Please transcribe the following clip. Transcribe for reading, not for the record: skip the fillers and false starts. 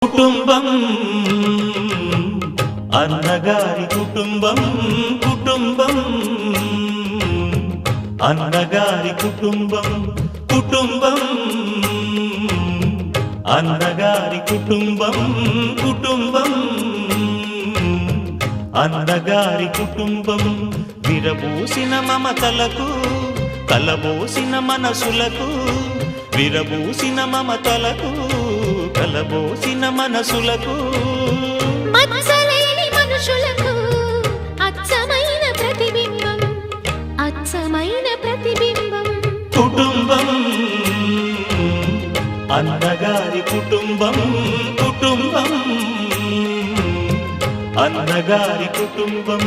కుటుంబం అన్నగారి కుటుంబం కుటుంబం అన్నగారి కుటుంబం కుటుంబం అన్నగారి కుటుంబం కుటుంబం అన్నగారి కుటుంబం విరబూసిన మమతలకు కలబోసిన మనసులకు విరబూసిన మమతలకు కలబోసిన మనసులకు మచ్చలేని మనుషులకు అచ్చమైన ప్రతిబింబం అచ్చమైన ప్రతిబింబం కుటుంబం అన్నగారి కుటుంబం కుటుంబం అన్నగారి కుటుంబం